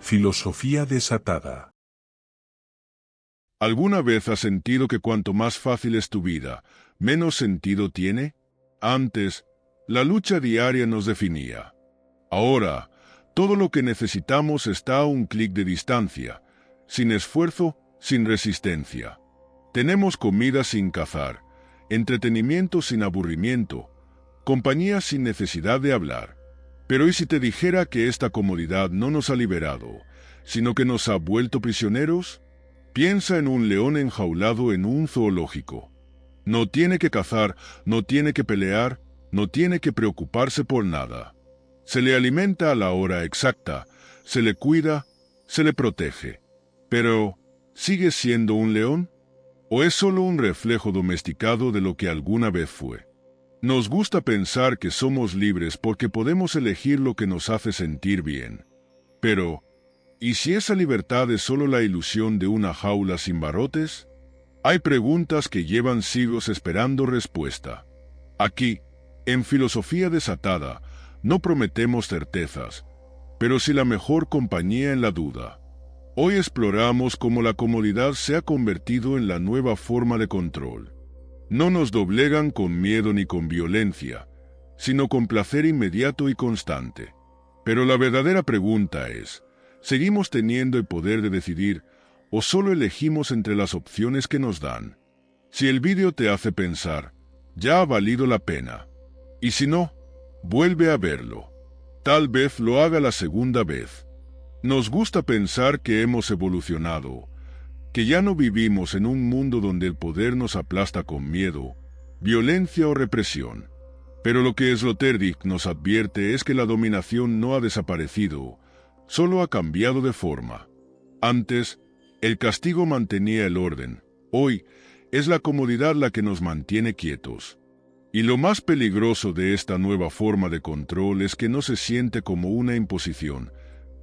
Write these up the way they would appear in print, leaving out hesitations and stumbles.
Filosofía desatada. ¿Alguna vez has sentido que cuanto más fácil es tu vida, menos sentido tiene? Antes, la lucha diaria nos definía. Ahora, todo lo que necesitamos está a un clic de distancia, sin esfuerzo, sin resistencia. Tenemos comida sin cazar, entretenimiento sin aburrimiento, compañía sin necesidad de hablar. Pero ¿y si te dijera que esta comodidad no nos ha liberado, sino que nos ha vuelto prisioneros? Piensa en un león enjaulado en un zoológico. No tiene que cazar, no tiene que pelear, no tiene que preocuparse por nada. Se le alimenta a la hora exacta, se le cuida, se le protege. Pero, ¿sigue siendo un león? ¿O es solo un reflejo domesticado de lo que alguna vez fue? Nos gusta pensar que somos libres porque podemos elegir lo que nos hace sentir bien. Pero, ¿y si esa libertad es solo la ilusión de una jaula sin barrotes? Hay preguntas que llevan siglos esperando respuesta. Aquí, en Filosofía Desatada, no prometemos certezas, pero sí la mejor compañía en la duda. Hoy exploramos cómo la comodidad se ha convertido en la nueva forma de control. No nos doblegan con miedo ni con violencia, sino con placer inmediato y constante. Pero la verdadera pregunta es, ¿seguimos teniendo el poder de decidir o solo elegimos entre las opciones que nos dan? Si el vídeo te hace pensar, ya ha valido la pena. Y si no, vuelve a verlo. Tal vez lo haga la segunda vez. Nos gusta pensar que hemos evolucionado, que ya no vivimos en un mundo donde el poder nos aplasta con miedo, violencia o represión. Pero lo que Sloterdijk nos advierte es que la dominación no ha desaparecido, solo ha cambiado de forma. Antes, el castigo mantenía el orden. Hoy, es la comodidad la que nos mantiene quietos. Y lo más peligroso de esta nueva forma de control es que no se siente como una imposición,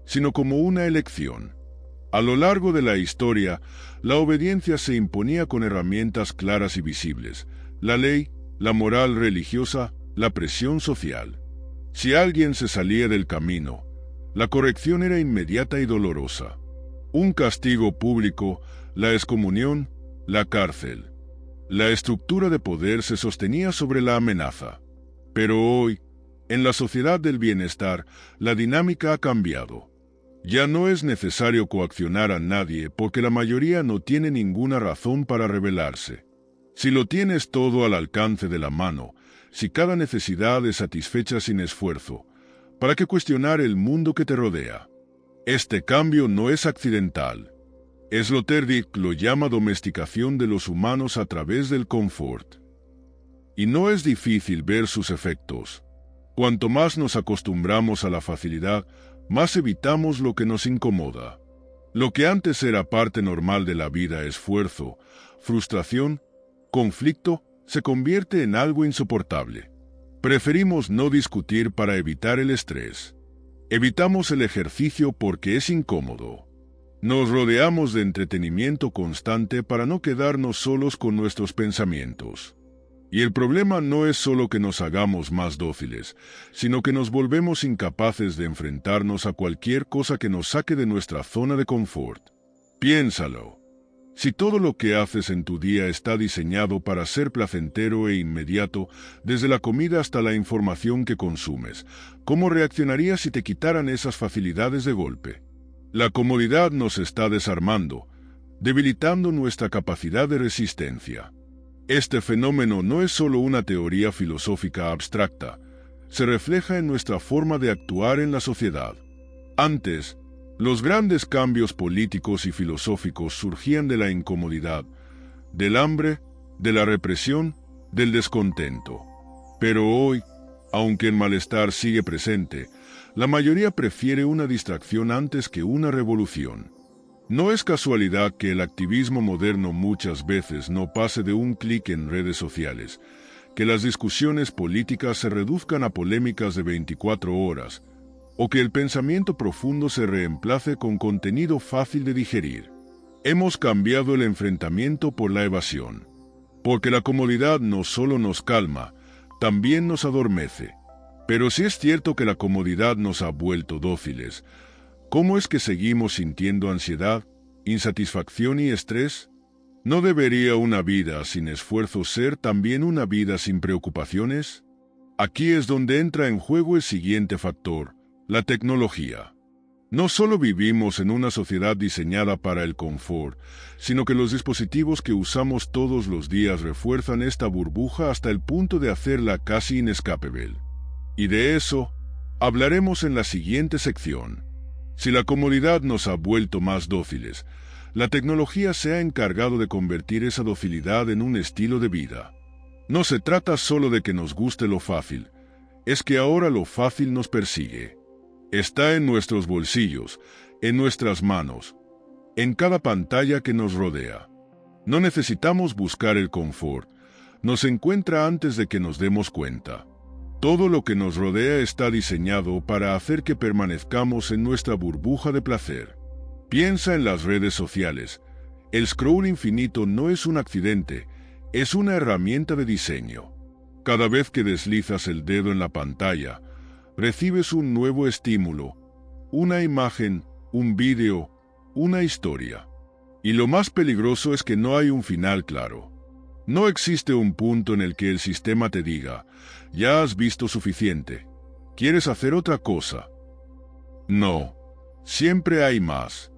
sino como una elección. A lo largo de la historia, la obediencia se imponía con herramientas claras y visibles: la ley, la moral religiosa, la presión social. Si alguien se salía del camino, la corrección era inmediata y dolorosa. Un castigo público, la excomunión, la cárcel. La estructura de poder se sostenía sobre la amenaza. Pero hoy, en la sociedad del bienestar, la dinámica ha cambiado. Ya no es necesario coaccionar a nadie porque la mayoría no tiene ninguna razón para rebelarse. Si lo tienes todo al alcance de la mano, si cada necesidad es satisfecha sin esfuerzo, ¿para qué cuestionar el mundo que te rodea? Este cambio no es accidental. Sloterdijk lo llama domesticación de los humanos a través del confort. Y no es difícil ver sus efectos. Cuanto más nos acostumbramos a la facilidad, más evitamos lo que nos incomoda. Lo que antes era parte normal de la vida, esfuerzo, frustración, conflicto, se convierte en algo insoportable. Preferimos no discutir para evitar el estrés. Evitamos el ejercicio porque es incómodo. Nos rodeamos de entretenimiento constante para no quedarnos solos con nuestros pensamientos. Y el problema no es solo que nos hagamos más dóciles, sino que nos volvemos incapaces de enfrentarnos a cualquier cosa que nos saque de nuestra zona de confort. Piénsalo. Si todo lo que haces en tu día está diseñado para ser placentero e inmediato, desde la comida hasta la información que consumes, ¿cómo reaccionarías si te quitaran esas facilidades de golpe? La comodidad nos está desarmando, debilitando nuestra capacidad de resistencia. Este fenómeno no es solo una teoría filosófica abstracta, se refleja en nuestra forma de actuar en la sociedad. Antes, los grandes cambios políticos y filosóficos surgían de la incomodidad, del hambre, de la represión, del descontento. Pero hoy, aunque el malestar sigue presente, la mayoría prefiere una distracción antes que una revolución. No es casualidad que el activismo moderno muchas veces no pase de un clic en redes sociales, que las discusiones políticas se reduzcan a polémicas de 24 horas, o que el pensamiento profundo se reemplace con contenido fácil de digerir. Hemos cambiado el enfrentamiento por la evasión, porque la comodidad no solo nos calma, también nos adormece. Pero si es cierto que la comodidad nos ha vuelto dóciles, ¿Cómo es que seguimos sintiendo ansiedad, insatisfacción y estrés? ¿No debería una vida sin esfuerzo ser también una vida sin preocupaciones? Aquí es donde entra en juego el siguiente factor, la tecnología. No solo vivimos en una sociedad diseñada para el confort, sino que los dispositivos que usamos todos los días refuerzan esta burbuja hasta el punto de hacerla casi inescapable. Y de eso hablaremos en la siguiente sección. Si la comodidad nos ha vuelto más dóciles, la tecnología se ha encargado de convertir esa docilidad en un estilo de vida. No se trata solo de que nos guste lo fácil, es que ahora lo fácil nos persigue. Está en nuestros bolsillos, en nuestras manos, en cada pantalla que nos rodea. No necesitamos buscar el confort, nos encuentra antes de que nos demos cuenta. Todo lo que nos rodea está diseñado para hacer que permanezcamos en nuestra burbuja de placer. Piensa en las redes sociales. El scroll infinito no es un accidente, es una herramienta de diseño. Cada vez que deslizas el dedo en la pantalla, recibes un nuevo estímulo, una imagen, un vídeo, una historia. Y lo más peligroso es que no hay un final claro. No existe un punto en el que el sistema te diga, ya has visto suficiente, ¿quieres hacer otra cosa? No, siempre hay más.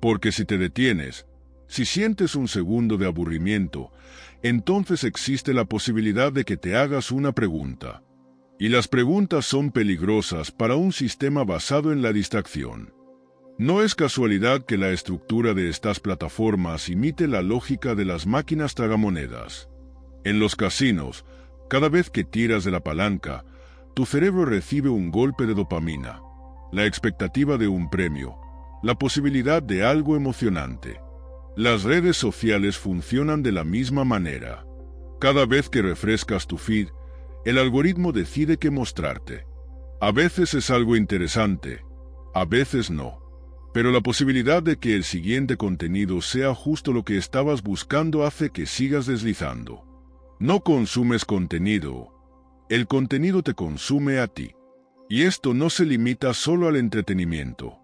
Porque si te detienes, si sientes un segundo de aburrimiento, entonces existe la posibilidad de que te hagas una pregunta. Y las preguntas son peligrosas para un sistema basado en la distracción. No es casualidad que la estructura de estas plataformas imite la lógica de las máquinas tragamonedas. En los casinos, cada vez que tiras de la palanca, tu cerebro recibe un golpe de dopamina, la expectativa de un premio, la posibilidad de algo emocionante. Las redes sociales funcionan de la misma manera. Cada vez que refrescas tu feed, el algoritmo decide qué mostrarte. A veces es algo interesante, a veces no. Pero la posibilidad de que el siguiente contenido sea justo lo que estabas buscando hace que sigas deslizando. No consumes contenido, el contenido te consume a ti. Y esto no se limita solo al entretenimiento.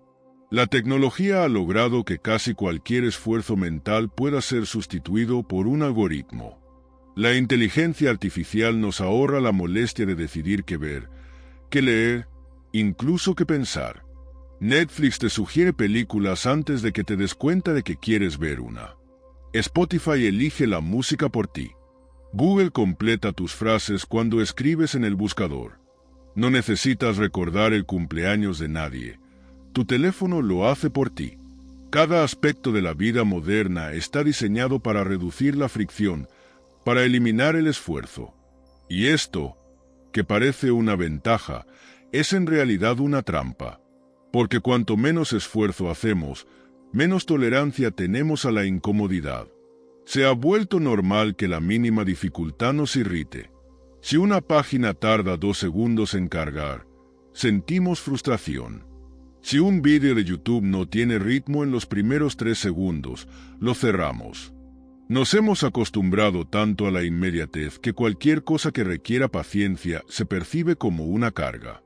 La tecnología ha logrado que casi cualquier esfuerzo mental pueda ser sustituido por un algoritmo. La inteligencia artificial nos ahorra la molestia de decidir qué ver, qué leer, incluso qué pensar. Netflix te sugiere películas antes de que te des cuenta de que quieres ver una. Spotify elige la música por ti. Google completa tus frases cuando escribes en el buscador. No necesitas recordar el cumpleaños de nadie. Tu teléfono lo hace por ti. Cada aspecto de la vida moderna está diseñado para reducir la fricción, para eliminar el esfuerzo. Y esto, que parece una ventaja, es en realidad una trampa. Porque cuanto menos esfuerzo hacemos, menos tolerancia tenemos a la incomodidad. Se ha vuelto normal que la mínima dificultad nos irrite. Si una página tarda 2 segundos en cargar, sentimos frustración. Si un vídeo de YouTube no tiene ritmo en los primeros 3 segundos, lo cerramos. Nos hemos acostumbrado tanto a la inmediatez que cualquier cosa que requiera paciencia se percibe como una carga.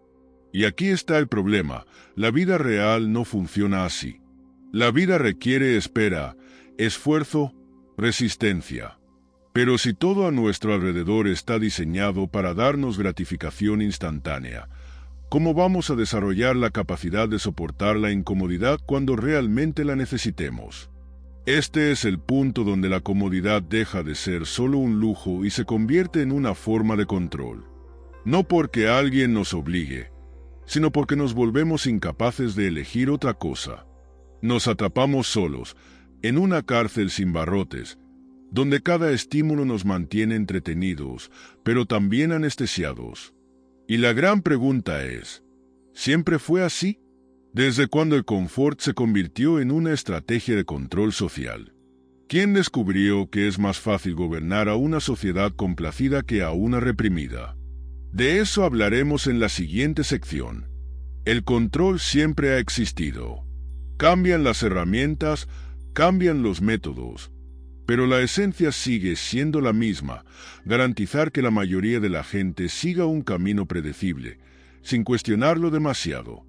Y aquí está el problema, la vida real no funciona así. La vida requiere espera, esfuerzo, resistencia. Pero si todo a nuestro alrededor está diseñado para darnos gratificación instantánea, ¿cómo vamos a desarrollar la capacidad de soportar la incomodidad cuando realmente la necesitemos? Este es el punto donde la comodidad deja de ser solo un lujo y se convierte en una forma de control. No porque alguien nos obligue, sino porque nos volvemos incapaces de elegir otra cosa. Nos atrapamos solos, en una cárcel sin barrotes, donde cada estímulo nos mantiene entretenidos, pero también anestesiados. Y la gran pregunta es, ¿siempre fue así? ¿Desde cuándo el confort se convirtió en una estrategia de control social? ¿Quién descubrió que es más fácil gobernar a una sociedad complacida que a una reprimida? De eso hablaremos en la siguiente sección. El control siempre ha existido. Cambian las herramientas, cambian los métodos, pero la esencia sigue siendo la misma, garantizar que la mayoría de la gente siga un camino predecible, sin cuestionarlo demasiado.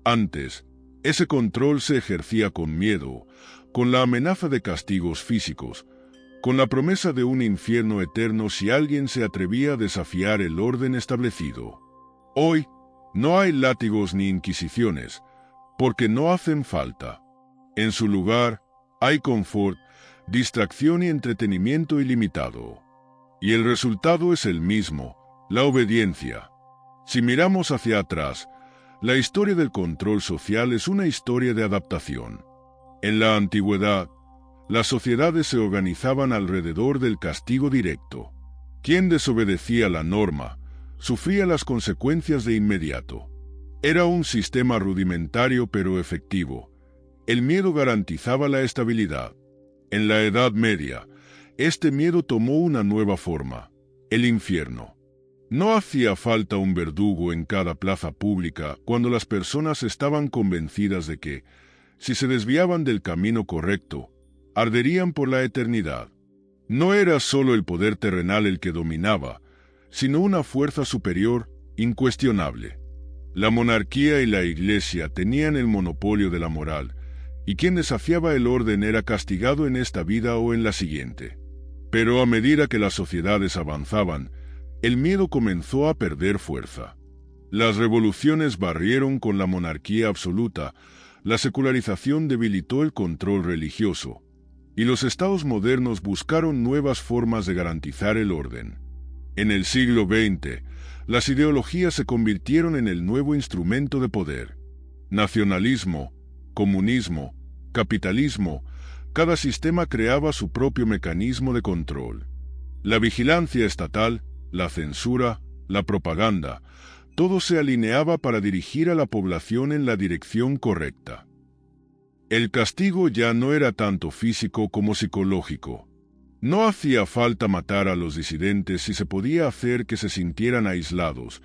Antes, Ese control se ejercía con miedo, con la amenaza de castigos físicos, con la promesa de un infierno eterno si alguien se atrevía a desafiar el orden establecido. Hoy, no hay látigos ni inquisiciones, porque no hacen falta. En su lugar, hay confort, distracción y entretenimiento ilimitado. Y el resultado es el mismo, la obediencia. Si miramos hacia atrás, la historia del control social es una historia de adaptación. En la antigüedad, las sociedades se organizaban alrededor del castigo directo. Quien desobedecía la norma sufría las consecuencias de inmediato. Era un sistema rudimentario pero efectivo. El miedo garantizaba la estabilidad. En la Edad Media, este miedo tomó una nueva forma: el infierno. No hacía falta un verdugo en cada plaza pública cuando las personas estaban convencidas de que, si se desviaban del camino correcto, arderían por la eternidad. No era solo el poder terrenal el que dominaba, sino una fuerza superior, incuestionable. La monarquía y la iglesia tenían el monopolio de la moral, y quien desafiaba el orden era castigado en esta vida o en la siguiente. Pero a medida que las sociedades avanzaban, el miedo comenzó a perder fuerza. Las revoluciones barrieron con la monarquía absoluta, la secularización debilitó el control religioso, y los estados modernos buscaron nuevas formas de garantizar el orden. En el siglo XX, las ideologías se convirtieron en el nuevo instrumento de poder. Nacionalismo, comunismo, capitalismo, cada sistema creaba su propio mecanismo de control. La vigilancia estatal, la censura, la propaganda, todo se alineaba para dirigir a la población en la dirección correcta. El castigo ya no era tanto físico como psicológico. No hacía falta matar a los disidentes si se podía hacer que se sintieran aislados,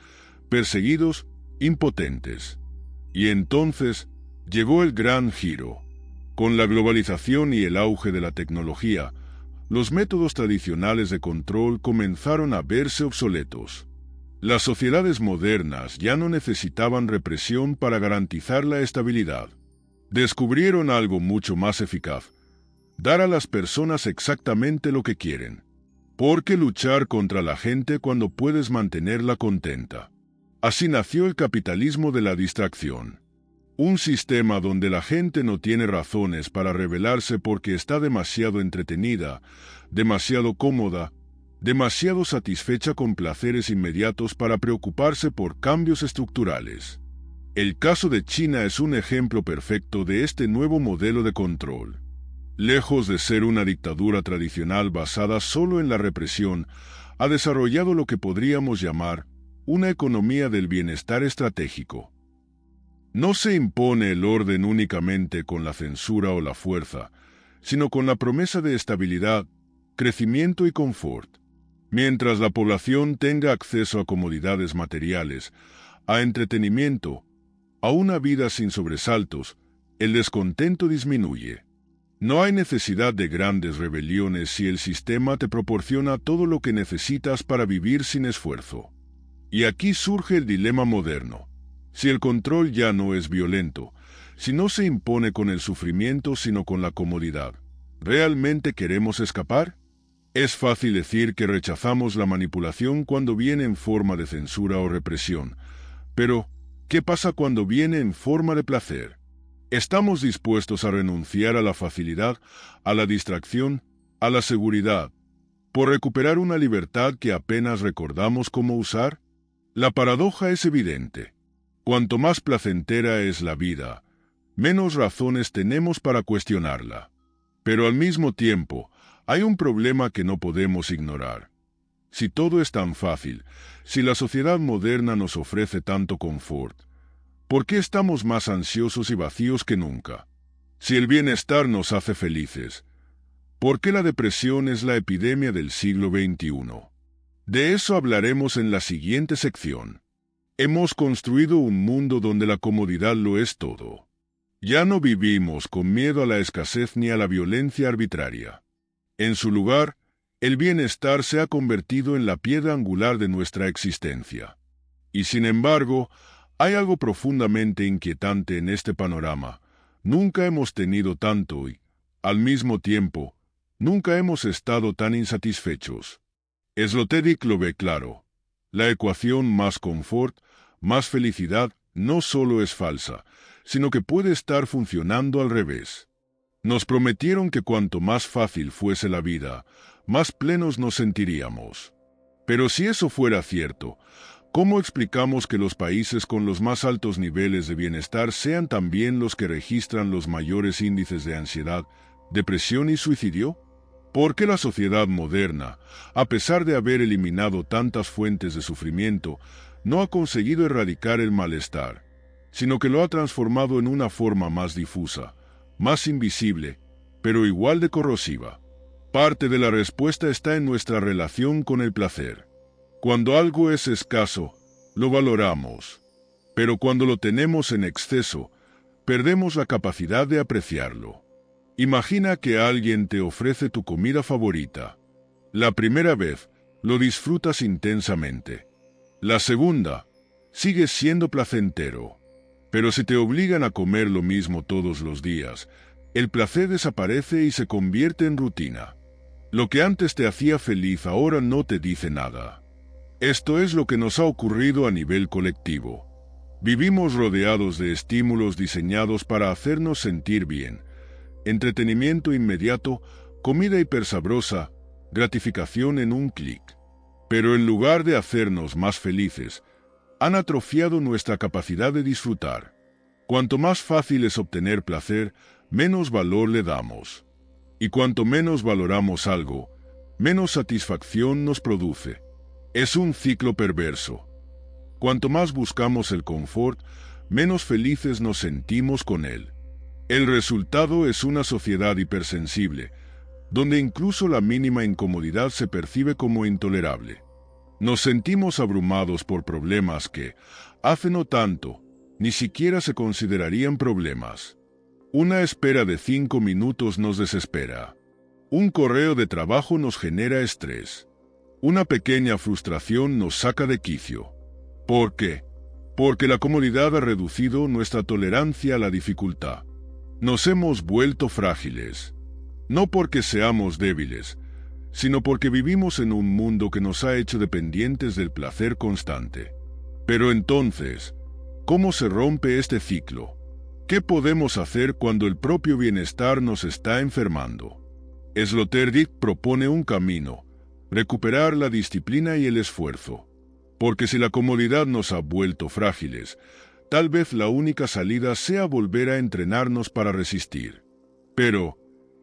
perseguidos, impotentes. Y entonces llegó el gran giro. Con la globalización y el auge de la tecnología, los métodos tradicionales de control comenzaron a verse obsoletos. Las sociedades modernas ya no necesitaban represión para garantizar la estabilidad. Descubrieron algo mucho más eficaz: dar a las personas exactamente lo que quieren. ¿Por qué luchar contra la gente cuando puedes mantenerla contenta? Así nació el capitalismo de la distracción. Un sistema donde la gente no tiene razones para rebelarse porque está demasiado entretenida, demasiado cómoda, demasiado satisfecha con placeres inmediatos para preocuparse por cambios estructurales. El caso de China es un ejemplo perfecto de este nuevo modelo de control. Lejos de ser una dictadura tradicional basada solo en la represión, ha desarrollado lo que podríamos llamar una economía del bienestar estratégico. No se impone el orden únicamente con la censura o la fuerza, sino con la promesa de estabilidad, crecimiento y confort. Mientras la población tenga acceso a comodidades materiales, a entretenimiento, a una vida sin sobresaltos, el descontento disminuye. No hay necesidad de grandes rebeliones si el sistema te proporciona todo lo que necesitas para vivir sin esfuerzo. Y aquí surge el dilema moderno. Si el control ya no es violento, si no se impone con el sufrimiento sino con la comodidad, ¿realmente queremos escapar? Es fácil decir que rechazamos la manipulación cuando viene en forma de censura o represión, pero ¿qué pasa cuando viene en forma de placer? ¿Estamos dispuestos a renunciar a la facilidad, a la distracción, a la seguridad, por recuperar una libertad que apenas recordamos cómo usar? La paradoja es evidente. Cuanto más placentera es la vida, menos razones tenemos para cuestionarla. Pero al mismo tiempo, hay un problema que no podemos ignorar. Si todo es tan fácil, si la sociedad moderna nos ofrece tanto confort, ¿por qué estamos más ansiosos y vacíos que nunca? Si el bienestar nos hace felices, ¿por qué la depresión es la epidemia del siglo XXI? De eso hablaremos en la siguiente sección. Hemos construido un mundo donde la comodidad lo es todo. Ya no vivimos con miedo a la escasez ni a la violencia arbitraria. En su lugar, el bienestar se ha convertido en la piedra angular de nuestra existencia. Y sin embargo, Hay algo profundamente inquietante en este panorama. Nunca hemos tenido tanto y, al mismo tiempo, nunca hemos estado tan insatisfechos. Sloterdijk lo ve claro. La ecuación más confort, más felicidad, no solo es falsa, sino que puede estar funcionando al revés. Nos prometieron que cuanto más fácil fuese la vida, más plenos nos sentiríamos. Pero si eso fuera cierto, ¿cómo explicamos que los países con los más altos niveles de bienestar sean también los que registran los mayores índices de ansiedad, depresión y suicidio? ¿Por qué la sociedad moderna, a pesar de haber eliminado tantas fuentes de sufrimiento, no ha conseguido erradicar el malestar, sino que lo ha transformado en una forma más difusa, más invisible, pero igual de corrosiva? Parte de la respuesta está en nuestra relación con el placer. Cuando algo es escaso, lo valoramos, pero cuando lo tenemos en exceso, perdemos la capacidad de apreciarlo. Imagina que alguien te ofrece tu comida favorita. La primera vez, lo disfrutas intensamente. La segunda, sigue siendo placentero. Pero si te obligan a comer lo mismo todos los días, el placer desaparece y se convierte en rutina. Lo que antes te hacía feliz ahora no te dice nada. Esto es lo que nos ha ocurrido a nivel colectivo. Vivimos rodeados de estímulos diseñados para hacernos sentir bien. Entretenimiento inmediato, comida hipersabrosa, gratificación en un clic. Pero en lugar de hacernos más felices, han atrofiado nuestra capacidad de disfrutar. Cuanto más fácil es obtener placer, menos valor le damos. Y cuanto menos valoramos algo, menos satisfacción nos produce. Es un ciclo perverso. Cuanto más buscamos el confort, menos felices nos sentimos con él. El resultado es una sociedad hipersensible, donde incluso la mínima incomodidad se percibe como intolerable. Nos sentimos abrumados por problemas que, hace no tanto, ni siquiera se considerarían problemas. Una espera de 5 minutos nos desespera. Un correo de trabajo nos genera estrés. Una pequeña frustración nos saca de quicio. ¿Por qué? Porque la comodidad ha reducido nuestra tolerancia a la dificultad. Nos hemos vuelto frágiles. No porque seamos débiles, sino porque vivimos en un mundo que nos ha hecho dependientes del placer constante. Pero entonces, ¿cómo se rompe este ciclo? ¿Qué podemos hacer cuando el propio bienestar nos está enfermando? Sloterdijk propone un camino: recuperar la disciplina y el esfuerzo. Porque si la comodidad nos ha vuelto frágiles, tal vez la única salida sea volver a entrenarnos para resistir. Pero,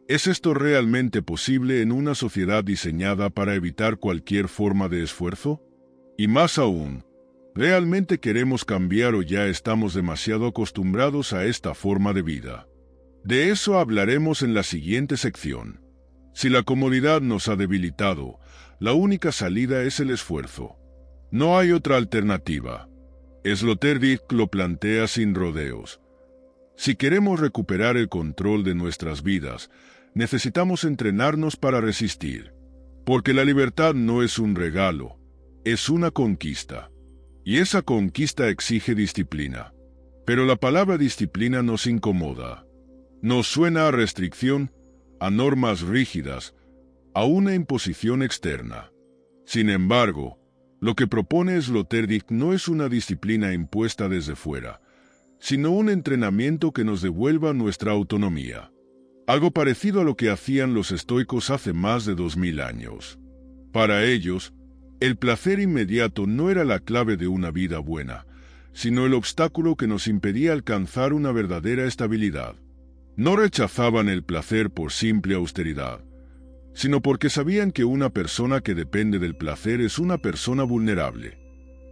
¿es esto realmente posible en una sociedad diseñada para evitar cualquier forma de esfuerzo? Y más aún, ¿realmente queremos cambiar o ya estamos demasiado acostumbrados a esta forma de vida? De eso hablaremos en la siguiente sección. Si la comodidad nos ha debilitado, la única salida es el esfuerzo. No hay otra alternativa. Sloterdijk lo plantea sin rodeos. Si queremos recuperar el control de nuestras vidas, necesitamos entrenarnos para resistir. Porque la libertad no es un regalo, es una conquista. Y esa conquista exige disciplina. Pero la palabra disciplina nos incomoda. Nos suena a restricción, a normas rígidas, a una imposición externa. Sin embargo, lo que propone Sloterdijk no es una disciplina impuesta desde fuera, sino un entrenamiento que nos devuelva nuestra autonomía. Algo parecido a lo que hacían los estoicos hace más de 2000 años. Para ellos, el placer inmediato no era la clave de una vida buena, sino el obstáculo que nos impedía alcanzar una verdadera estabilidad. No rechazaban el placer por simple austeridad, sino porque sabían que una persona que depende del placer es una persona vulnerable.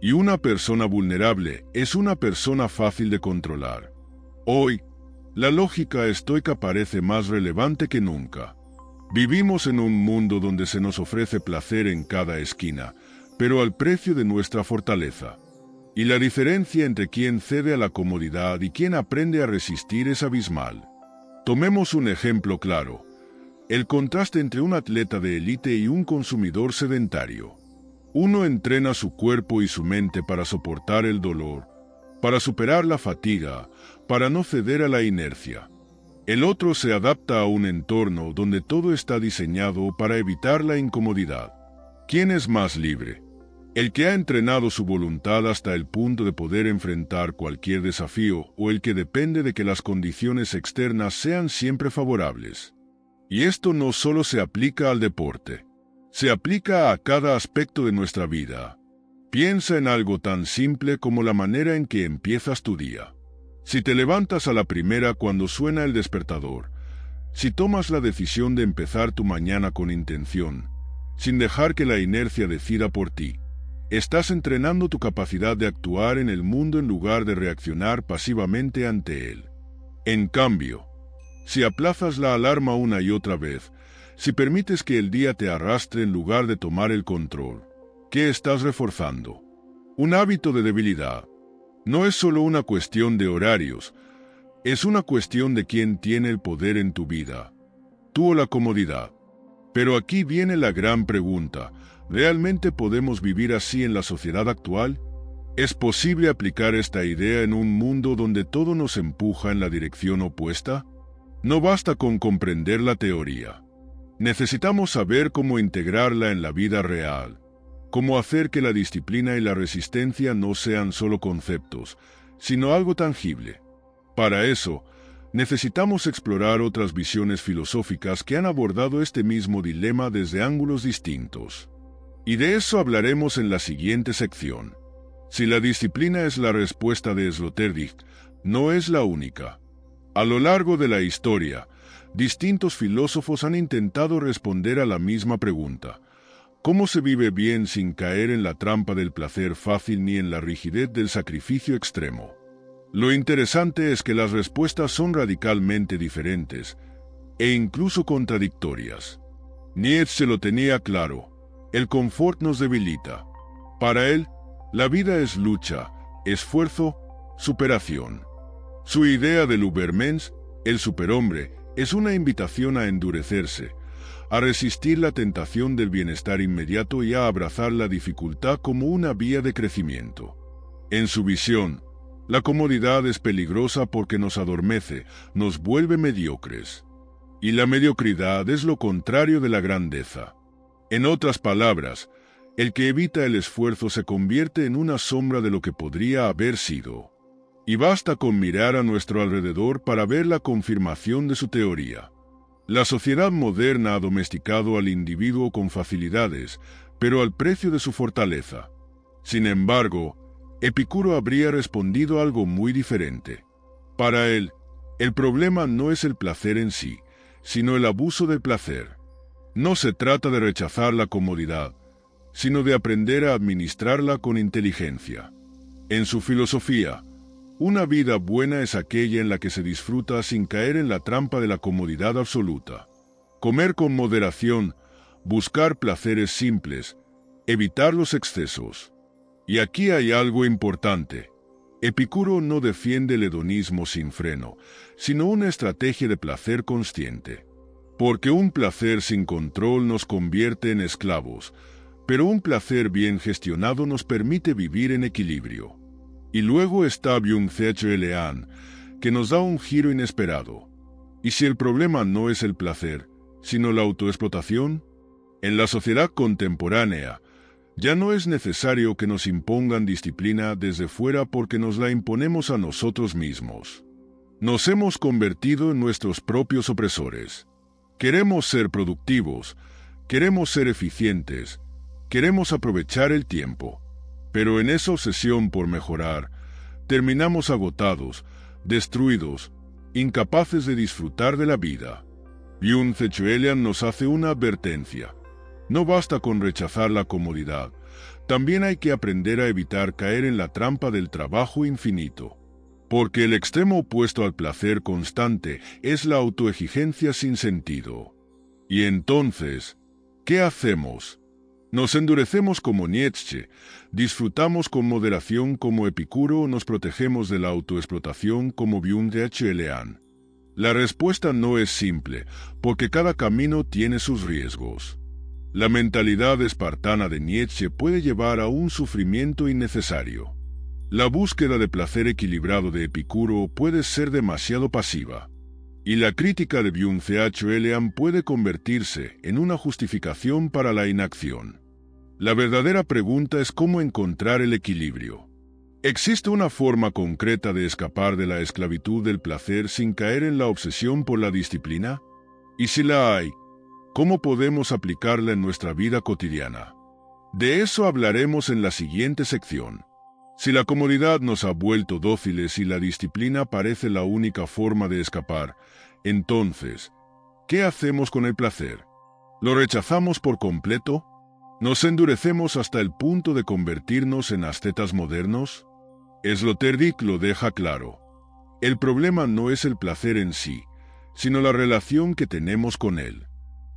Y una persona vulnerable es una persona fácil de controlar. Hoy, la lógica estoica parece más relevante que nunca. Vivimos en un mundo donde se nos ofrece placer en cada esquina, pero al precio de nuestra fortaleza. Y la diferencia entre quien cede a la comodidad y quien aprende a resistir es abismal. Tomemos un ejemplo claro: el contraste entre un atleta de élite y un consumidor sedentario. Uno entrena su cuerpo y su mente para soportar el dolor, para superar la fatiga, para no ceder a la inercia. El otro se adapta a un entorno donde todo está diseñado para evitar la incomodidad. ¿Quién es más libre? ¿El que ha entrenado su voluntad hasta el punto de poder enfrentar cualquier desafío o el que depende de que las condiciones externas sean siempre favorables? Y esto no solo se aplica al deporte, se aplica a cada aspecto de nuestra vida. Piensa en algo tan simple como la manera en que empiezas tu día. Si te levantas a la primera cuando suena el despertador, si tomas la decisión de empezar tu mañana con intención, sin dejar que la inercia decida por ti, estás entrenando tu capacidad de actuar en el mundo en lugar de reaccionar pasivamente ante él. En cambio, si aplazas la alarma una y otra vez, si permites que el día te arrastre en lugar de tomar el control, ¿qué estás reforzando? Un hábito de debilidad. No es solo una cuestión de horarios, es una cuestión de quién tiene el poder en tu vida, tú o la comodidad. Pero aquí viene la gran pregunta: ¿realmente podemos vivir así en la sociedad actual? ¿Es posible aplicar esta idea en un mundo donde todo nos empuja en la dirección opuesta? No basta con comprender la teoría. Necesitamos saber cómo integrarla en la vida real, cómo hacer que la disciplina y la resistencia no sean solo conceptos, sino algo tangible. Para eso, necesitamos explorar otras visiones filosóficas que han abordado este mismo dilema desde ángulos distintos. Y de eso hablaremos en la siguiente sección. Si la disciplina es la respuesta de Sloterdijk, no es la única. A lo largo de la historia, distintos filósofos han intentado responder a la misma pregunta: ¿cómo se vive bien sin caer en la trampa del placer fácil ni en la rigidez del sacrificio extremo? Lo interesante es que las respuestas son radicalmente diferentes e incluso contradictorias. Nietzsche lo tenía claro: el confort nos debilita. Para él, la vida es lucha, esfuerzo, superación. Su idea del Übermensch, el superhombre, es una invitación a endurecerse, a resistir la tentación del bienestar inmediato y a abrazar la dificultad como una vía de crecimiento. En su visión, la comodidad es peligrosa porque nos adormece, nos vuelve mediocres. Y la mediocridad es lo contrario de la grandeza. En otras palabras, el que evita el esfuerzo se convierte en una sombra de lo que podría haber sido. Y basta con mirar a nuestro alrededor para ver la confirmación de su teoría. La sociedad moderna ha domesticado al individuo con facilidades, pero al precio de su fortaleza. Sin embargo, Epicuro habría respondido algo muy diferente. Para él, el problema no es el placer en sí, sino el abuso del placer. No se trata de rechazar la comodidad, sino de aprender a administrarla con inteligencia. En su filosofía, una vida buena es aquella en la que se disfruta sin caer en la trampa de la comodidad absoluta. Comer con moderación, buscar placeres simples, evitar los excesos. Y aquí hay algo importante. Epicuro no defiende el hedonismo sin freno, sino una estrategia de placer consciente. Porque un placer sin control nos convierte en esclavos, pero un placer bien gestionado nos permite vivir en equilibrio. Y luego está Byung-Thich Lean, que nos da un giro inesperado. ¿Y si el problema no es el placer, sino la autoexplotación? En la sociedad contemporánea, ya no es necesario que nos impongan disciplina desde fuera porque nos la imponemos a nosotros mismos. Nos hemos convertido en nuestros propios opresores. Queremos ser productivos, queremos ser eficientes, queremos aprovechar el tiempo. Pero en esa obsesión por mejorar, terminamos agotados, destruidos, incapaces de disfrutar de la vida. Byung-Thich nos hace una advertencia. No basta con rechazar la comodidad, también hay que aprender a evitar caer en la trampa del trabajo infinito. Porque el extremo opuesto al placer constante es la autoexigencia sin sentido. Y entonces, ¿qué hacemos? Nos endurecemos como Nietzsche, disfrutamos con moderación como Epicuro o nos protegemos de la autoexplotación como Byung-Thich Lean. La respuesta no es simple, porque cada camino tiene sus riesgos. La mentalidad espartana de Nietzsche puede llevar a un sufrimiento innecesario. La búsqueda de placer equilibrado de Epicuro puede ser demasiado pasiva, y la crítica de Byung Ch. Elian puede convertirse en una justificación para la inacción. La verdadera pregunta es cómo encontrar el equilibrio. ¿Existe una forma concreta de escapar de la esclavitud del placer sin caer en la obsesión por la disciplina? Y si la hay, ¿cómo podemos aplicarla en nuestra vida cotidiana? De eso hablaremos en la siguiente sección. Si la comodidad nos ha vuelto dóciles y la disciplina parece la única forma de escapar, entonces, ¿qué hacemos con el placer? ¿Lo rechazamos por completo? ¿Nos endurecemos hasta el punto de convertirnos en ascetas modernos? Sloterdijk lo deja claro. El problema no es el placer en sí, sino la relación que tenemos con él.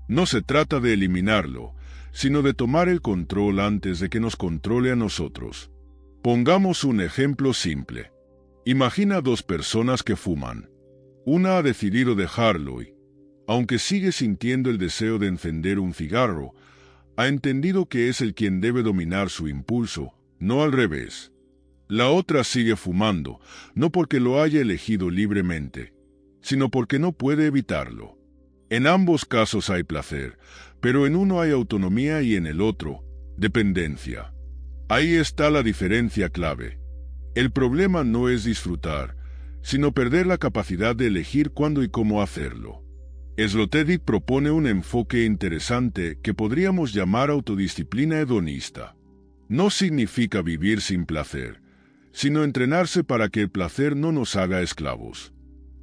No se trata de eliminarlo, sino de tomar el control antes de que nos controle a nosotros. Pongamos un ejemplo simple. Imagina dos personas que fuman. Una ha decidido dejarlo y, aunque sigue sintiendo el deseo de encender un cigarro, ha entendido que es él quien debe dominar su impulso, no al revés. La otra sigue fumando, no porque lo haya elegido libremente, sino porque no puede evitarlo. En ambos casos hay placer, pero en uno hay autonomía y en el otro, dependencia. Ahí está la diferencia clave. El problema no es disfrutar, sino perder la capacidad de elegir cuándo y cómo hacerlo. Sloterdijk propone un enfoque interesante que podríamos llamar autodisciplina hedonista. No significa vivir sin placer, sino entrenarse para que el placer no nos haga esclavos.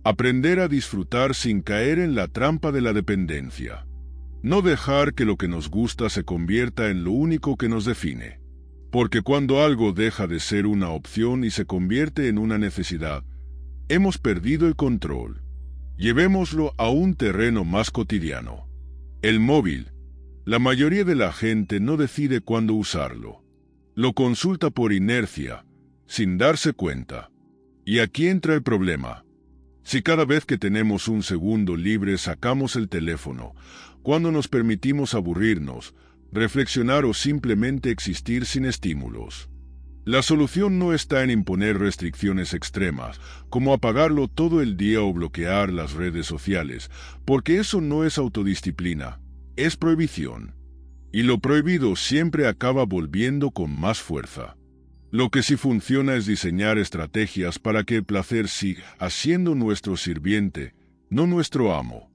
Aprender a disfrutar sin caer en la trampa de la dependencia. No dejar que lo que nos gusta se convierta en lo único que nos define. Porque cuando algo deja de ser una opción y se convierte en una necesidad, hemos perdido el control. Llevémoslo a un terreno más cotidiano. El móvil. La mayoría de la gente no decide cuándo usarlo. Lo consulta por inercia, sin darse cuenta. Y aquí entra el problema. Si cada vez que tenemos un segundo libre sacamos el teléfono, cuando nos permitimos aburrirnos, reflexionar o simplemente existir sin estímulos. La solución no está en imponer restricciones extremas, como apagarlo todo el día o bloquear las redes sociales, porque eso no es autodisciplina, es prohibición. Y lo prohibido siempre acaba volviendo con más fuerza. Lo que sí funciona es diseñar estrategias para que el placer siga siendo nuestro sirviente, no nuestro amo.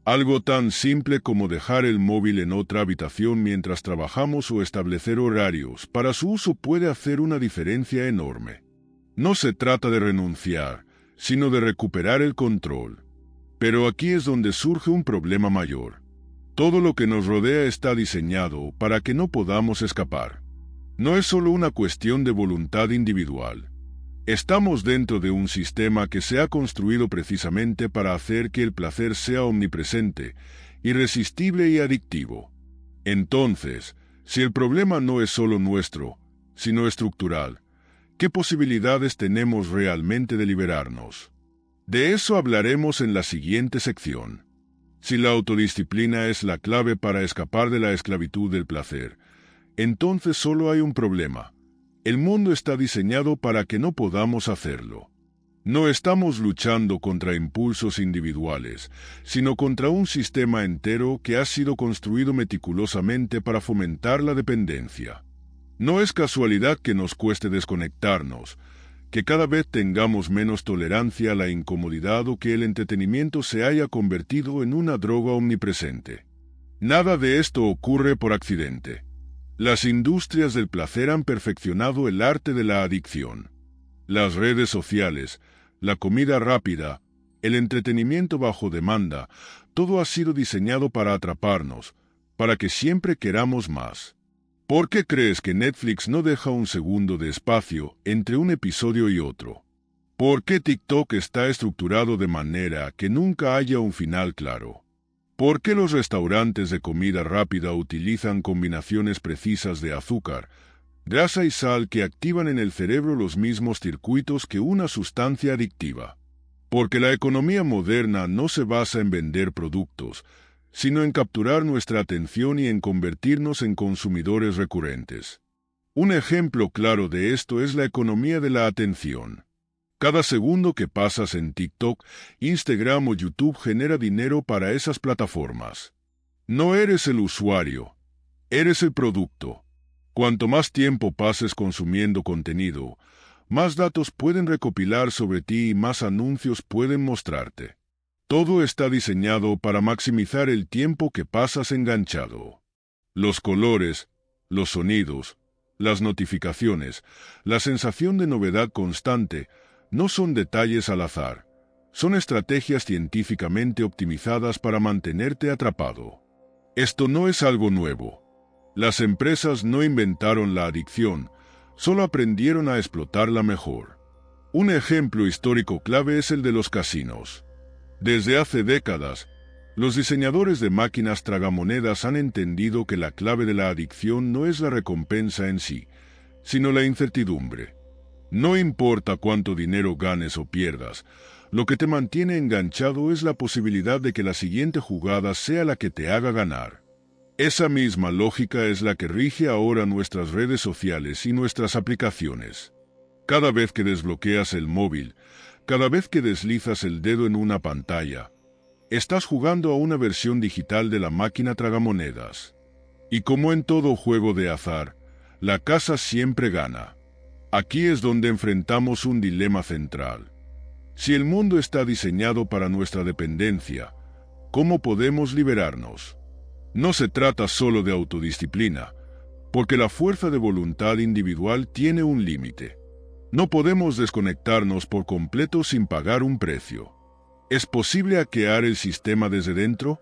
Algo tan simple como dejar el móvil en otra habitación mientras trabajamos o establecer horarios para su uso puede hacer una diferencia enorme. No se trata de renunciar, sino de recuperar el control. Pero aquí es donde surge un problema mayor. Todo lo que nos rodea está diseñado para que no podamos escapar. No es solo una cuestión de voluntad individual. Estamos dentro de un sistema que se ha construido precisamente para hacer que el placer sea omnipresente, irresistible y adictivo. Entonces, si el problema no es solo nuestro, sino estructural, ¿qué posibilidades tenemos realmente de liberarnos? De eso hablaremos en la siguiente sección. Si la autodisciplina es la clave para escapar de la esclavitud del placer, entonces solo hay un problema. El mundo está diseñado para que no podamos hacerlo. No estamos luchando contra impulsos individuales, sino contra un sistema entero que ha sido construido meticulosamente para fomentar la dependencia. No es casualidad que nos cueste desconectarnos, que cada vez tengamos menos tolerancia a la incomodidad o que el entretenimiento se haya convertido en una droga omnipresente. Nada de esto ocurre por accidente. Las industrias del placer han perfeccionado el arte de la adicción. Las redes sociales, la comida rápida, el entretenimiento bajo demanda, todo ha sido diseñado para atraparnos, para que siempre queramos más. ¿Por qué crees que Netflix no deja un segundo de espacio entre un episodio y otro? ¿Por qué TikTok está estructurado de manera que nunca haya un final claro? ¿Por qué los restaurantes de comida rápida utilizan combinaciones precisas de azúcar, grasa y sal que activan en el cerebro los mismos circuitos que una sustancia adictiva? Porque la economía moderna no se basa en vender productos, sino en capturar nuestra atención y en convertirnos en consumidores recurrentes. Un ejemplo claro de esto es la economía de la atención. Cada segundo que pasas en TikTok, Instagram o YouTube genera dinero para esas plataformas. No eres el usuario, eres el producto. Cuanto más tiempo pases consumiendo contenido, más datos pueden recopilar sobre ti y más anuncios pueden mostrarte. Todo está diseñado para maximizar el tiempo que pasas enganchado. Los colores, los sonidos, las notificaciones, la sensación de novedad constante, no son detalles al azar, son estrategias científicamente optimizadas para mantenerte atrapado. Esto no es algo nuevo. Las empresas no inventaron la adicción, solo aprendieron a explotarla mejor. Un ejemplo histórico clave es el de los casinos. Desde hace décadas, los diseñadores de máquinas tragamonedas han entendido que la clave de la adicción no es la recompensa en sí, sino la incertidumbre. No importa cuánto dinero ganes o pierdas, lo que te mantiene enganchado es la posibilidad de que la siguiente jugada sea la que te haga ganar. Esa misma lógica es la que rige ahora nuestras redes sociales y nuestras aplicaciones. Cada vez que desbloqueas el móvil, cada vez que deslizas el dedo en una pantalla, estás jugando a una versión digital de la máquina tragamonedas. Y como en todo juego de azar, la casa siempre gana. Aquí es donde enfrentamos un dilema central. Si el mundo está diseñado para nuestra dependencia, ¿cómo podemos liberarnos? No se trata solo de autodisciplina, porque la fuerza de voluntad individual tiene un límite. No podemos desconectarnos por completo sin pagar un precio. ¿Es posible hackear el sistema desde dentro?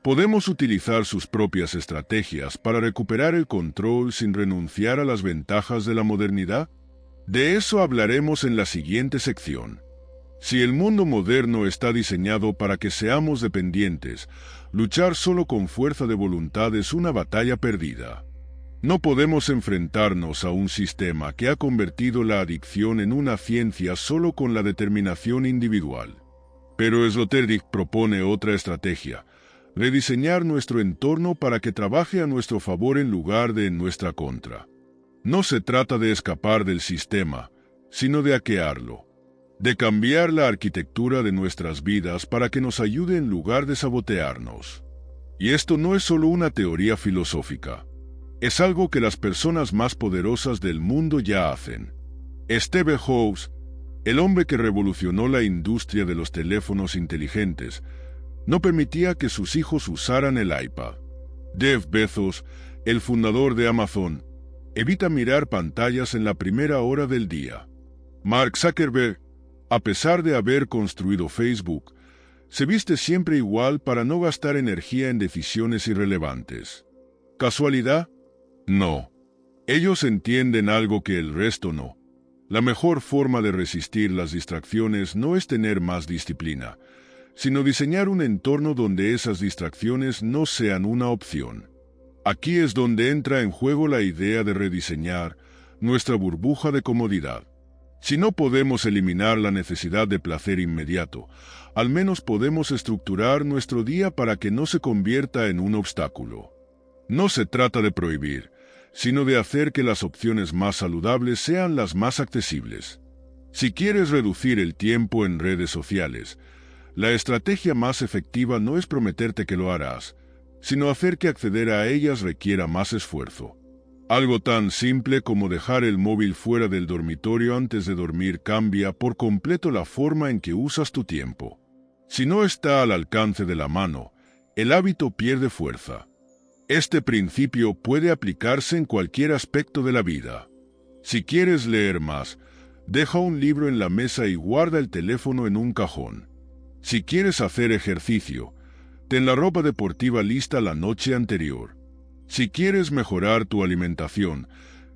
¿Podemos utilizar sus propias estrategias para recuperar el control sin renunciar a las ventajas de la modernidad? De eso hablaremos en la siguiente sección. Si el mundo moderno está diseñado para que seamos dependientes, luchar solo con fuerza de voluntad es una batalla perdida. No podemos enfrentarnos a un sistema que ha convertido la adicción en una ciencia solo con la determinación individual. Pero Sloterdijk propone otra estrategia: rediseñar nuestro entorno para que trabaje a nuestro favor en lugar de en nuestra contra. No se trata de escapar del sistema, sino de hackearlo, de cambiar la arquitectura de nuestras vidas para que nos ayude en lugar de sabotearnos. Y esto no es solo una teoría filosófica. Es algo que las personas más poderosas del mundo ya hacen. Steve Jobs, el hombre que revolucionó la industria de los teléfonos inteligentes, no permitía que sus hijos usaran el iPad. Jeff Bezos, el fundador de Amazon, evita mirar pantallas en la primera hora del día. Mark Zuckerberg, a pesar de haber construido Facebook, se viste siempre igual para no gastar energía en decisiones irrelevantes. ¿Casualidad? No. Ellos entienden algo que el resto no. La mejor forma de resistir las distracciones no es tener más disciplina, sino diseñar un entorno donde esas distracciones no sean una opción. Aquí es donde entra en juego la idea de rediseñar nuestra burbuja de comodidad. Si no podemos eliminar la necesidad de placer inmediato, al menos podemos estructurar nuestro día para que no se convierta en un obstáculo. No se trata de prohibir, sino de hacer que las opciones más saludables sean las más accesibles. Si quieres reducir el tiempo en redes sociales, la estrategia más efectiva no es prometerte que lo harás, sino hacer que acceder a ellas requiera más esfuerzo. Algo tan simple como dejar el móvil fuera del dormitorio antes de dormir cambia por completo la forma en que usas tu tiempo. Si no está al alcance de la mano, el hábito pierde fuerza. Este principio puede aplicarse en cualquier aspecto de la vida. Si quieres leer más, deja un libro en la mesa y guarda el teléfono en un cajón. Si quieres hacer ejercicio, ten la ropa deportiva lista la noche anterior. Si quieres mejorar tu alimentación,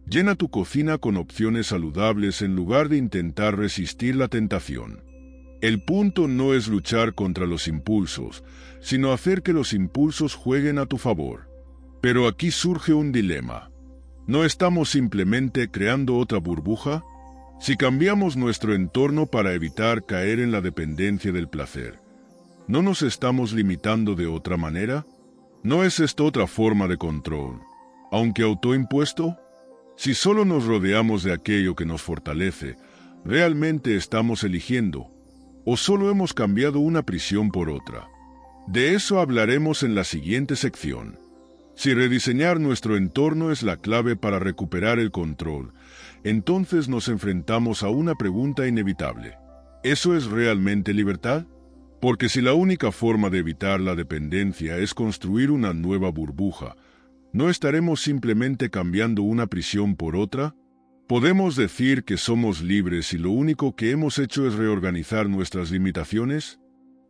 llena tu cocina con opciones saludables en lugar de intentar resistir la tentación. El punto no es luchar contra los impulsos, sino hacer que los impulsos jueguen a tu favor. Pero aquí surge un dilema. ¿No estamos simplemente creando otra burbuja? Si cambiamos nuestro entorno para evitar caer en la dependencia del placer, ¿no nos estamos limitando de otra manera? ¿No es esto otra forma de control, aunque autoimpuesto? Si solo nos rodeamos de aquello que nos fortalece, ¿realmente estamos eligiendo? ¿O solo hemos cambiado una prisión por otra? De eso hablaremos en la siguiente sección. Si rediseñar nuestro entorno es la clave para recuperar el control, entonces nos enfrentamos a una pregunta inevitable. ¿Eso es realmente libertad? Porque si la única forma de evitar la dependencia es construir una nueva burbuja, ¿no estaremos simplemente cambiando una prisión por otra? ¿Podemos decir que somos libres si lo único que hemos hecho es reorganizar nuestras limitaciones?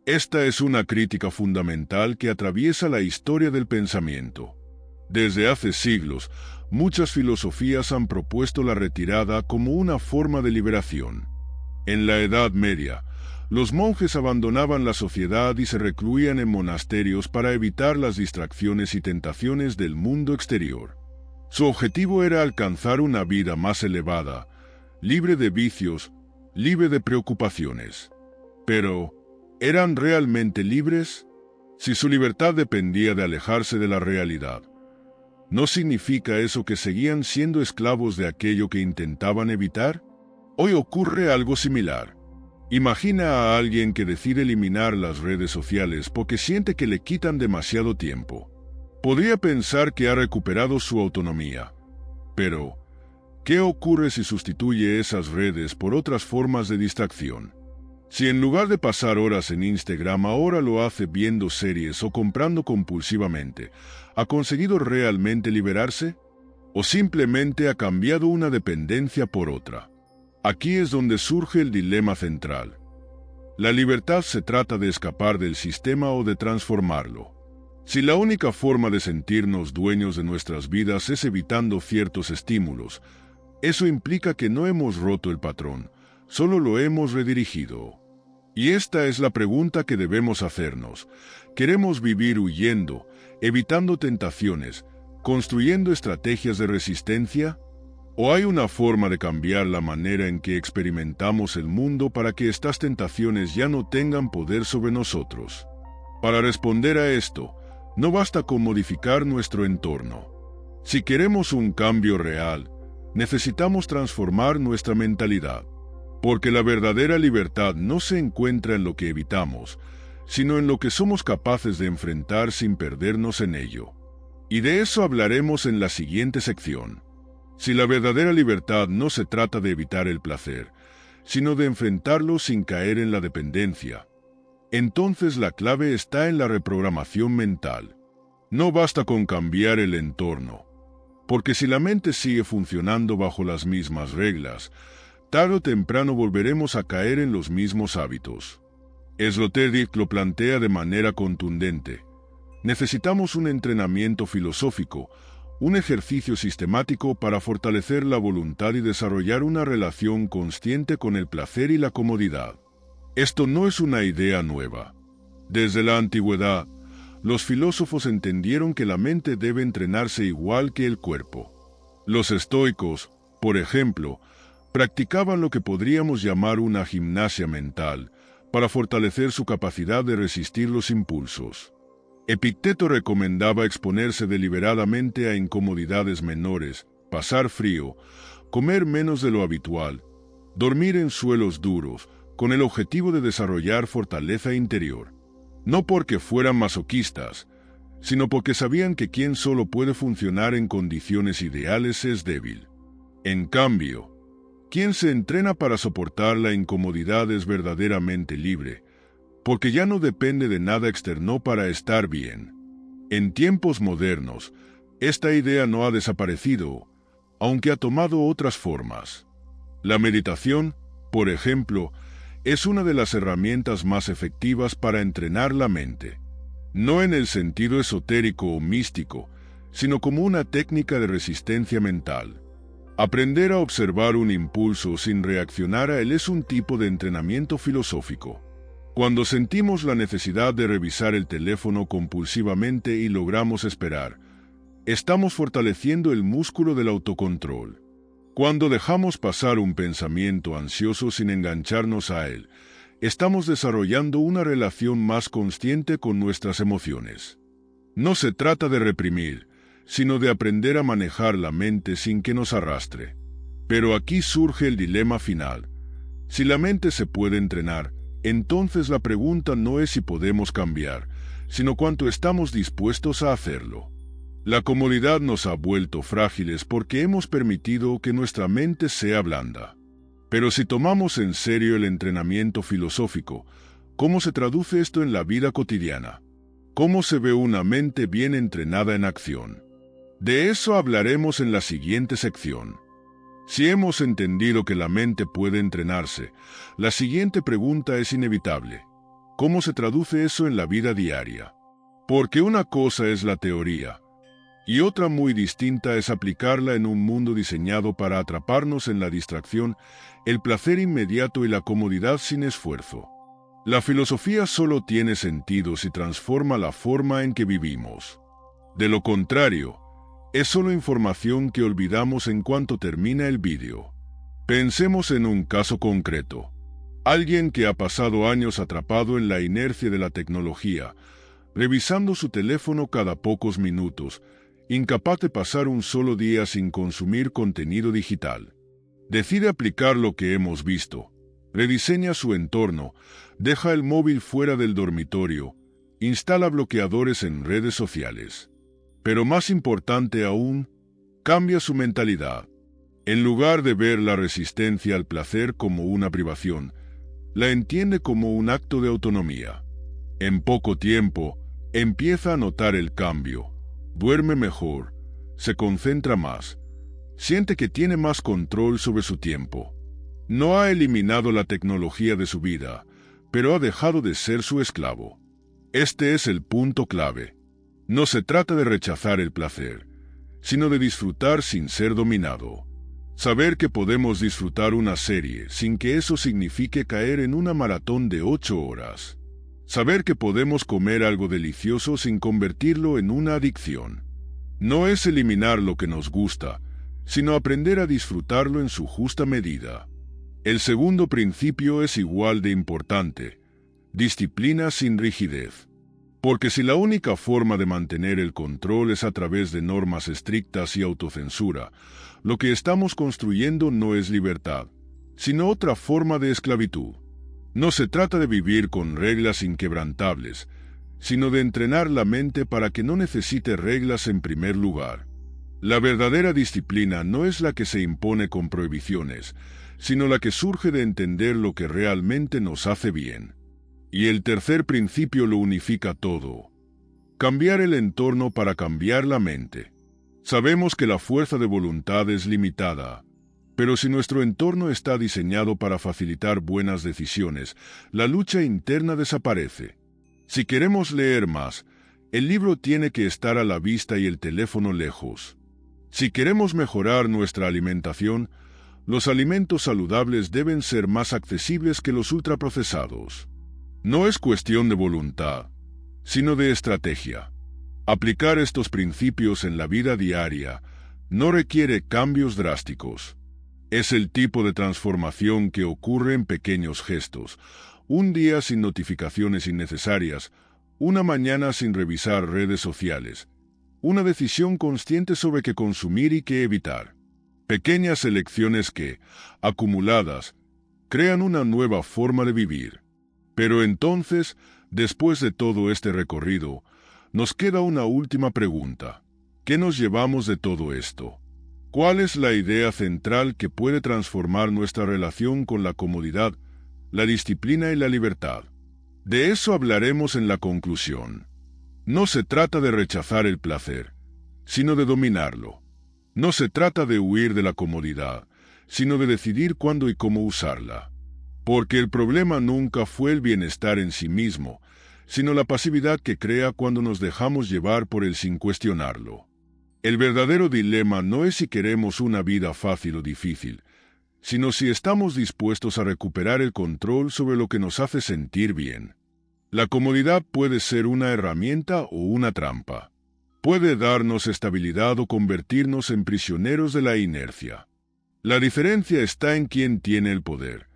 Esta es una crítica fundamental que atraviesa la historia del pensamiento. Desde hace siglos, muchas filosofías han propuesto la retirada como una forma de liberación. En la Edad Media, los monjes abandonaban la sociedad y se recluían en monasterios para evitar las distracciones y tentaciones del mundo exterior. Su objetivo era alcanzar una vida más elevada, libre de vicios, libre de preocupaciones. Pero, ¿eran realmente libres? Si su libertad dependía de alejarse de la realidad, ¿no significa eso que seguían siendo esclavos de aquello que intentaban evitar? Hoy ocurre algo similar. Imagina a alguien que decide eliminar las redes sociales porque siente que le quitan demasiado tiempo. Podría pensar que ha recuperado su autonomía. Pero, ¿qué ocurre si sustituye esas redes por otras formas de distracción? Si en lugar de pasar horas en Instagram ahora lo hace viendo series o comprando compulsivamente, ¿ha conseguido realmente liberarse? ¿O simplemente ha cambiado una dependencia por otra? Aquí es donde surge el dilema central. La libertad se trata de escapar del sistema o de transformarlo. Si la única forma de sentirnos dueños de nuestras vidas es evitando ciertos estímulos, eso implica que no hemos roto el patrón, solo lo hemos redirigido. Y esta es la pregunta que debemos hacernos. ¿Queremos vivir huyendo, evitando tentaciones, construyendo estrategias de resistencia? ¿O hay una forma de cambiar la manera en que experimentamos el mundo para que estas tentaciones ya no tengan poder sobre nosotros? Para responder a esto, no basta con modificar nuestro entorno. Si queremos un cambio real, necesitamos transformar nuestra mentalidad. Porque la verdadera libertad no se encuentra en lo que evitamos, sino en lo que somos capaces de enfrentar sin perdernos en ello. Y de eso hablaremos en la siguiente sección. Si la verdadera libertad no se trata de evitar el placer, sino de enfrentarlo sin caer en la dependencia, entonces la clave está en la reprogramación mental. No basta con cambiar el entorno, porque si la mente sigue funcionando bajo las mismas reglas, tarde o temprano volveremos a caer en los mismos hábitos. Sloterdijk lo plantea de manera contundente. Necesitamos un entrenamiento filosófico, un ejercicio sistemático para fortalecer la voluntad y desarrollar una relación consciente con el placer y la comodidad. Esto no es una idea nueva. Desde la antigüedad, los filósofos entendieron que la mente debe entrenarse igual que el cuerpo. Los estoicos, por ejemplo, practicaban lo que podríamos llamar una gimnasia mental para fortalecer su capacidad de resistir los impulsos. Epicteto recomendaba exponerse deliberadamente a incomodidades menores, pasar frío, comer menos de lo habitual, dormir en suelos duros, con el objetivo de desarrollar fortaleza interior. No porque fueran masoquistas, sino porque sabían que quien solo puede funcionar en condiciones ideales es débil. En cambio, quien se entrena para soportar la incomodidad es verdaderamente libre, porque ya no depende de nada externo para estar bien. En tiempos modernos, esta idea no ha desaparecido, aunque ha tomado otras formas. La meditación, por ejemplo, es una de las herramientas más efectivas para entrenar la mente. No en el sentido esotérico o místico, sino como una técnica de resistencia mental. Aprender a observar un impulso sin reaccionar a él es un tipo de entrenamiento filosófico. Cuando sentimos la necesidad de revisar el teléfono compulsivamente y logramos esperar, estamos fortaleciendo el músculo del autocontrol. Cuando dejamos pasar un pensamiento ansioso sin engancharnos a él, estamos desarrollando una relación más consciente con nuestras emociones. No se trata de reprimir, sino de aprender a manejar la mente sin que nos arrastre. Pero aquí surge el dilema final. Si la mente se puede entrenar, entonces la pregunta no es si podemos cambiar, sino cuánto estamos dispuestos a hacerlo. La comodidad nos ha vuelto frágiles porque hemos permitido que nuestra mente sea blanda. Pero si tomamos en serio el entrenamiento filosófico, ¿cómo se traduce esto en la vida cotidiana? ¿Cómo se ve una mente bien entrenada en acción? De eso hablaremos en la siguiente sección. Si hemos entendido que la mente puede entrenarse, la siguiente pregunta es inevitable. ¿Cómo se traduce eso en la vida diaria? Porque una cosa es la teoría, y otra muy distinta es aplicarla en un mundo diseñado para atraparnos en la distracción, el placer inmediato y la comodidad sin esfuerzo. La filosofía solo tiene sentido si transforma la forma en que vivimos. De lo contrario, es solo información que olvidamos en cuanto termina el vídeo. Pensemos en un caso concreto. Alguien que ha pasado años atrapado en la inercia de la tecnología, revisando su teléfono cada pocos minutos, incapaz de pasar un solo día sin consumir contenido digital. Decide aplicar lo que hemos visto, rediseña su entorno, deja el móvil fuera del dormitorio, instala bloqueadores en redes sociales. Pero más importante aún, cambia su mentalidad. En lugar de ver la resistencia al placer como una privación, la entiende como un acto de autonomía. En poco tiempo, empieza a notar el cambio, duerme mejor, se concentra más, siente que tiene más control sobre su tiempo. No ha eliminado la tecnología de su vida, pero ha dejado de ser su esclavo. Este es el punto clave. No se trata de rechazar el placer, sino de disfrutar sin ser dominado. Saber que podemos disfrutar una serie sin que eso signifique caer en una maratón de 8 horas. Saber que podemos comer algo delicioso sin convertirlo en una adicción. No es eliminar lo que nos gusta, sino aprender a disfrutarlo en su justa medida. El segundo principio es igual de importante: disciplina sin rigidez. Porque si la única forma de mantener el control es a través de normas estrictas y autocensura, lo que estamos construyendo no es libertad, sino otra forma de esclavitud. No se trata de vivir con reglas inquebrantables, sino de entrenar la mente para que no necesite reglas en primer lugar. La verdadera disciplina no es la que se impone con prohibiciones, sino la que surge de entender lo que realmente nos hace bien. Y el tercer principio lo unifica todo: cambiar el entorno para cambiar la mente. Sabemos que la fuerza de voluntad es limitada, pero si nuestro entorno está diseñado para facilitar buenas decisiones, la lucha interna desaparece. Si queremos leer más, el libro tiene que estar a la vista y el teléfono lejos. Si queremos mejorar nuestra alimentación, los alimentos saludables deben ser más accesibles que los ultraprocesados. No es cuestión de voluntad, sino de estrategia. Aplicar estos principios en la vida diaria no requiere cambios drásticos. Es el tipo de transformación que ocurre en pequeños gestos: un día sin notificaciones innecesarias, una mañana sin revisar redes sociales, una decisión consciente sobre qué consumir y qué evitar. Pequeñas elecciones que, acumuladas, crean una nueva forma de vivir. Pero entonces, después de todo este recorrido, nos queda una última pregunta. ¿Qué nos llevamos de todo esto? ¿Cuál es la idea central que puede transformar nuestra relación con la comodidad, la disciplina y la libertad? De eso hablaremos en la conclusión. No se trata de rechazar el placer, sino de dominarlo. No se trata de huir de la comodidad, sino de decidir cuándo y cómo usarla. Porque el problema nunca fue el bienestar en sí mismo, sino la pasividad que crea cuando nos dejamos llevar por él sin cuestionarlo. El verdadero dilema no es si queremos una vida fácil o difícil, sino si estamos dispuestos a recuperar el control sobre lo que nos hace sentir bien. La comodidad puede ser una herramienta o una trampa. Puede darnos estabilidad o convertirnos en prisioneros de la inercia. La diferencia está en quién tiene el poder.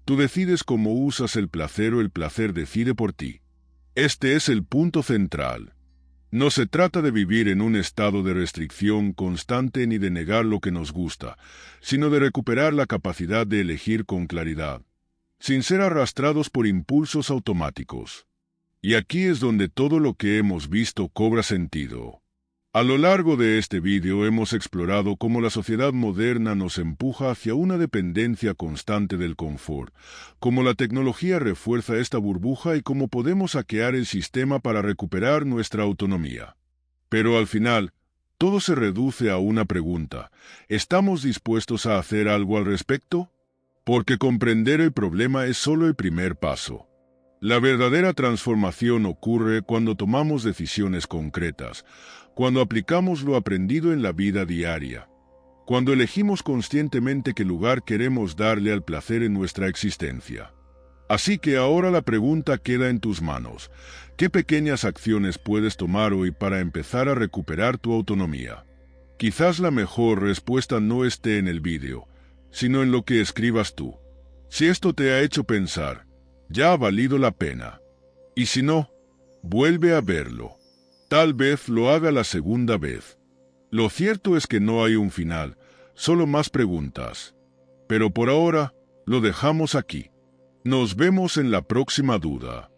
Tú decides cómo usas el placer o el placer decide por ti. Este es el punto central. No se trata de vivir en un estado de restricción constante ni de negar lo que nos gusta, sino de recuperar la capacidad de elegir con claridad, sin ser arrastrados por impulsos automáticos. Y aquí es donde todo lo que hemos visto cobra sentido. A lo largo de este vídeo hemos explorado cómo la sociedad moderna nos empuja hacia una dependencia constante del confort, cómo la tecnología refuerza esta burbuja y cómo podemos hackear el sistema para recuperar nuestra autonomía. Pero al final, todo se reduce a una pregunta: ¿estamos dispuestos a hacer algo al respecto? Porque comprender el problema es solo el primer paso. La verdadera transformación ocurre cuando tomamos decisiones concretas, cuando aplicamos lo aprendido en la vida diaria, cuando elegimos conscientemente qué lugar queremos darle al placer en nuestra existencia. Así que ahora la pregunta queda en tus manos. ¿Qué pequeñas acciones puedes tomar hoy para empezar a recuperar tu autonomía? Quizás la mejor respuesta no esté en el vídeo, sino en lo que escribas tú. Si esto te ha hecho pensar, ya ha valido la pena. Y si no, vuelve a verlo. Tal vez lo haga la segunda vez. Lo cierto es que no hay un final, solo más preguntas. Pero por ahora, lo dejamos aquí. Nos vemos en la próxima duda.